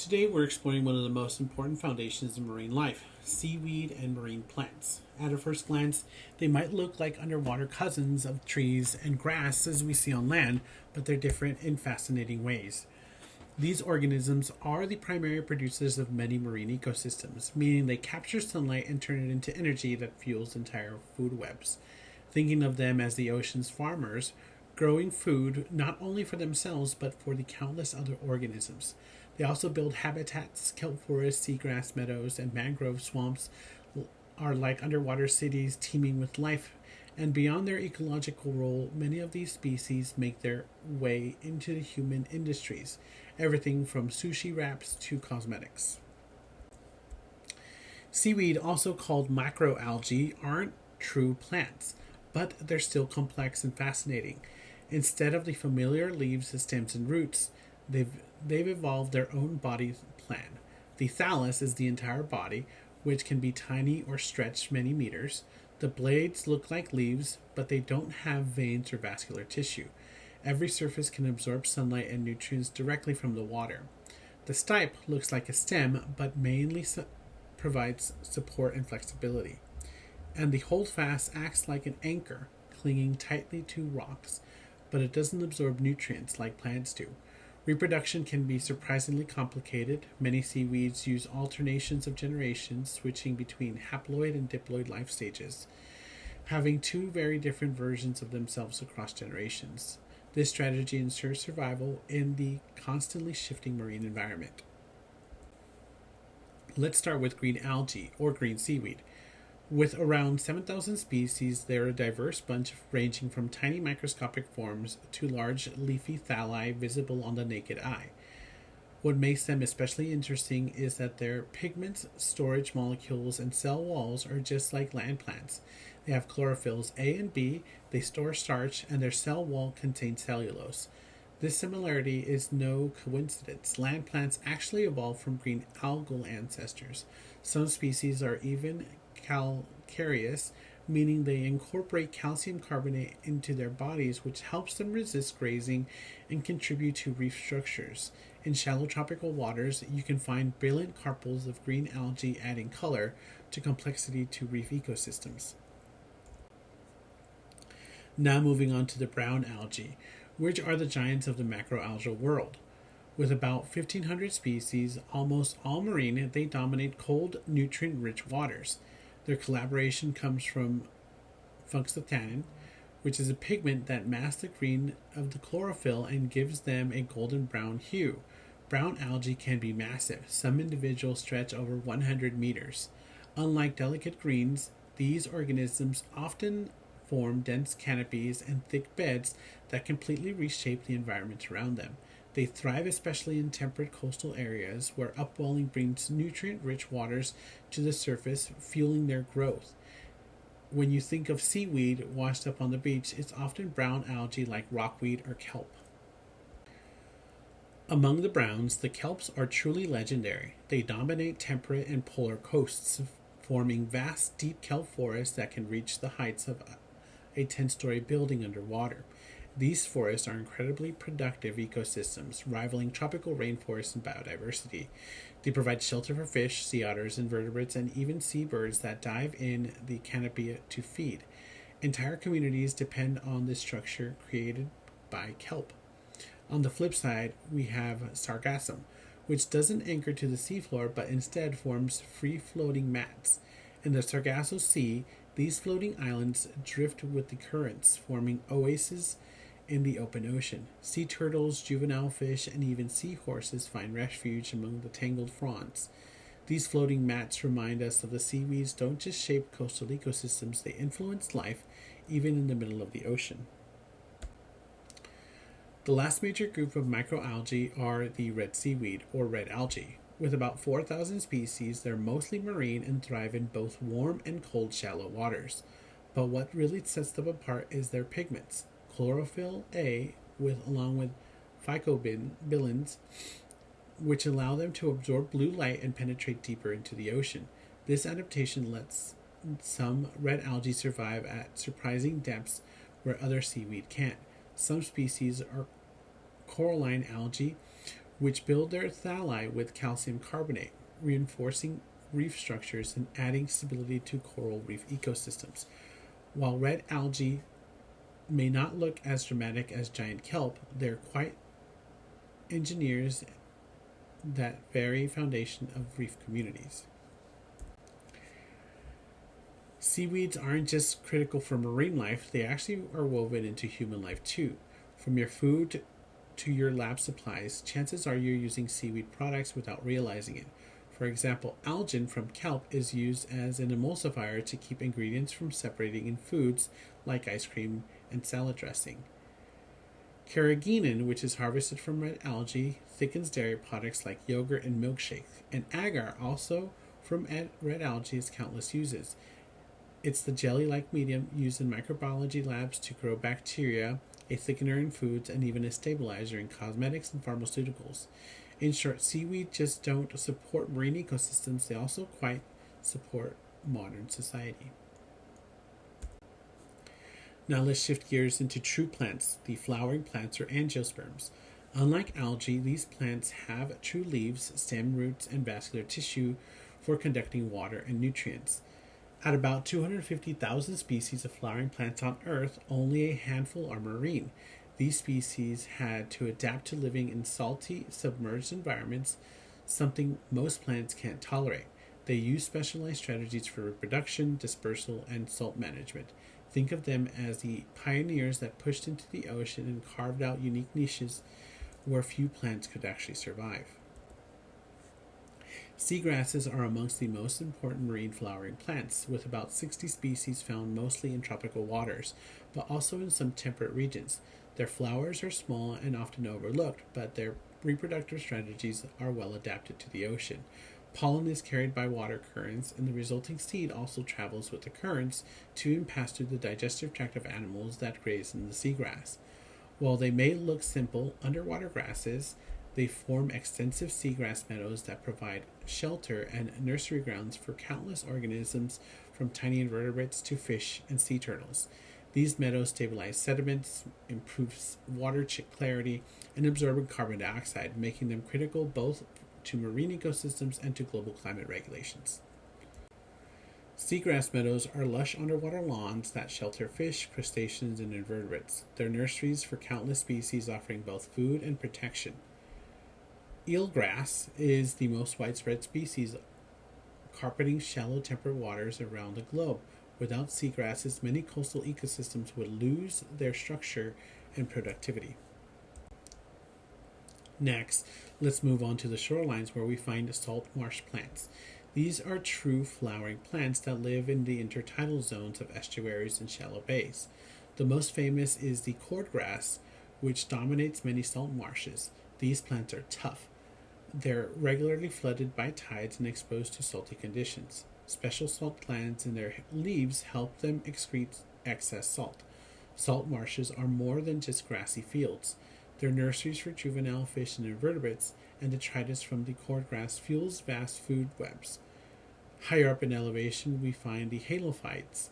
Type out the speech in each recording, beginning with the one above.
Today we're exploring one of the most important foundations of marine life, seaweed and marine plants. At a first glance, they might look like underwater cousins of trees and grass as we see on land, but they're different in fascinating ways. These organisms are the primary producers of many marine ecosystems, meaning they capture sunlight and turn it into energy that fuels entire food webs. Thinking of them as the ocean's farmers, growing food not only for themselves but for the countless other organisms. They also build habitats. Kelp forests, seagrass meadows, and mangrove swamps are like underwater cities teeming with life. And beyond their ecological role, many of these species make their way into the human industries, everything from sushi wraps to cosmetics. Seaweed, also called macroalgae, aren't true plants, but they're still complex and fascinating. Instead of the familiar leaves, stems, and roots, they've they've evolved their own body plan. The thallus is the entire body, which can be tiny or stretched many meters. The blades look like leaves, but they don't have veins or vascular tissue. Every surface can absorb sunlight and nutrients directly from the water. The stipe looks like a stem, but mainly provides support and flexibility. And the holdfast acts like an anchor, clinging tightly to rocks, but it doesn't absorb nutrients like plants do. Reproduction can be surprisingly complicated. Many seaweeds use alternations of generations, switching between haploid and diploid life stages, having two very different versions of themselves across generations. This strategy ensures survival in the constantly shifting marine environment. Let's start with green algae, or green seaweed. With around 7,000 species, they're a diverse bunch ranging from tiny microscopic forms to large leafy thalli visible on the naked eye. What makes them especially interesting is that their pigments, storage molecules, and cell walls are just like land plants. They have chlorophylls A and B, they store starch, and their cell wall contains cellulose. This similarity is no coincidence. Land plants actually evolved from green algal ancestors. Some species are even calcareous, meaning they incorporate calcium carbonate into their bodies, which helps them resist grazing and contribute to reef structures. In shallow tropical waters, you can find brilliant carpels of green algae adding color to complexity to reef ecosystems. Now moving on to the brown algae, which are the giants of the macroalgal world. With about 1,500 species, almost all marine, they dominate cold, nutrient-rich waters. Their collaboration comes from functotannin, which is a pigment that masks the green of the chlorophyll and gives them a golden brown hue. Brown algae can be massive. Some individuals stretch over 100 meters. Unlike delicate greens, these organisms often form dense canopies and thick beds that completely reshape the environment around them. They thrive especially in temperate coastal areas where upwelling brings nutrient-rich waters to the surface, fueling their growth. When you think of seaweed washed up on the beach, it's often brown algae like rockweed or kelp. Among the browns, the kelps are truly legendary. They dominate temperate and polar coasts, forming vast, deep kelp forests that can reach the heights of a 10-story building underwater. These forests are incredibly productive ecosystems, rivaling tropical rainforests in biodiversity. They provide shelter for fish, sea otters, invertebrates, and even seabirds that dive in the canopy to feed. Entire communities depend on this structure created by kelp. On the flip side, we have sargassum, which doesn't anchor to the seafloor but instead forms free-floating mats. In the Sargasso Sea, these floating islands drift with the currents, forming oases in the open ocean. Sea turtles, juvenile fish, and even seahorses find refuge among the tangled fronds. These floating mats remind us that the seaweeds don't just shape coastal ecosystems, they influence life even in the middle of the ocean. The last major group of microalgae are the red seaweed, or red algae. With about 4,000 species, they're mostly marine and thrive in both warm and cold shallow waters. But what really sets them apart is their pigments. Chlorophyll A, along with phycobilins, which allow them to absorb blue light and penetrate deeper into the ocean. This adaptation lets some red algae survive at surprising depths where other seaweed can't. Some species are coralline algae, which build their thalli with calcium carbonate, reinforcing reef structures and adding stability to coral reef ecosystems. While red algae may not look as dramatic as giant kelp, they're quite engineers that very foundation of reef communities. Seaweeds aren't just critical for marine life, they actually are woven into human life too. From your food to your lab supplies, chances are you're using seaweed products without realizing it. For example, algin from kelp is used as an emulsifier to keep ingredients from separating in foods like ice cream and salad dressing. Carrageenan, which is harvested from red algae, thickens dairy products like yogurt and milkshakes. And agar, also from red algae, has countless uses. It's the jelly-like medium used in microbiology labs to grow bacteria, a thickener in foods, and even a stabilizer in cosmetics and pharmaceuticals. In short, seaweed just don't support marine ecosystems, they also quite support modern society. Now let's shift gears into true plants, the flowering plants or angiosperms. Unlike algae, these plants have true leaves, stem, roots, and vascular tissue for conducting water and nutrients. At about 250,000 species of flowering plants on Earth, only a handful are marine. These species had to adapt to living in salty, submerged environments, something most plants can't tolerate. They use specialized strategies for reproduction, dispersal, and salt management. Think of them as the pioneers that pushed into the ocean and carved out unique niches where few plants could actually survive. Seagrasses are amongst the most important marine flowering plants, with about 60 species found mostly in tropical waters, but also in some temperate regions. Their flowers are small and often overlooked, but their reproductive strategies are well adapted to the ocean. Pollen is carried by water currents, and the resulting seed also travels with the currents to pass through the digestive tract of animals that graze in the seagrass. While they may look simple underwater grasses, they form extensive seagrass meadows that provide shelter and nursery grounds for countless organisms from tiny invertebrates to fish and sea turtles. These meadows stabilize sediments, improve water clarity, and absorb carbon dioxide, making them critical both to marine ecosystems and to global climate regulations. Seagrass meadows are lush underwater lawns that shelter fish, crustaceans, and invertebrates. They're nurseries for countless species, offering both food and protection. Eelgrass is the most widespread species, carpeting shallow temperate waters around the globe. Without seagrasses, many coastal ecosystems would lose their structure and productivity. Next, let's move on to the shorelines where we find salt marsh plants. These are true flowering plants that live in the intertidal zones of estuaries and shallow bays. The most famous is the cordgrass, which dominates many salt marshes. These plants are tough. They're regularly flooded by tides and exposed to salty conditions. Special salt glands in their leaves help them excrete excess salt. Salt marshes are more than just grassy fields. They're nurseries for juvenile fish and invertebrates, and detritus from the cordgrass fuels vast food webs. Higher up in elevation, we find the halophytes.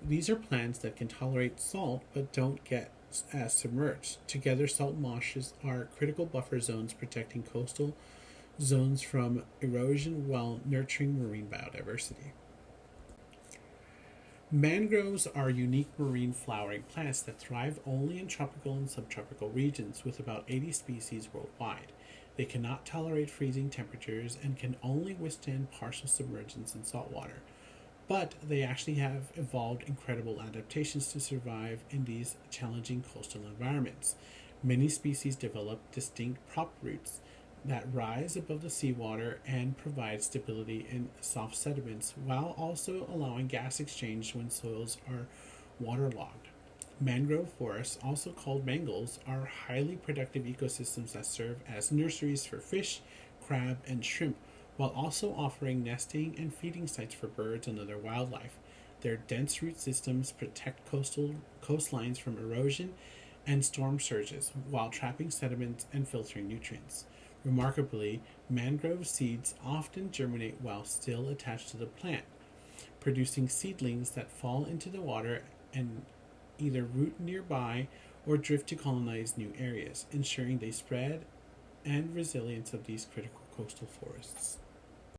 These are plants that can tolerate salt but don't get as submerged. Together, salt marshes are critical buffer zones protecting coastal zones from erosion while nurturing marine biodiversity. Mangroves are unique marine flowering plants that thrive only in tropical and subtropical regions, with about 80 species worldwide. They cannot tolerate freezing temperatures and can only withstand partial submergence in salt water. But they actually have evolved incredible adaptations to survive in these challenging coastal environments. Many species develop distinct prop roots that rise above the seawater and provide stability in soft sediments while also allowing gas exchange when soils are waterlogged. Mangrove forests, also called mangles, are highly productive ecosystems that serve as nurseries for fish, crab, and shrimp, while also offering nesting and feeding sites for birds and other wildlife. Their dense root systems protect coastlines from erosion and storm surges while trapping sediments and filtering nutrients. Remarkably, mangrove seeds often germinate while still attached to the plant, producing seedlings that fall into the water and either root nearby or drift to colonize new areas, ensuring they spread and resilience of these critical coastal forests.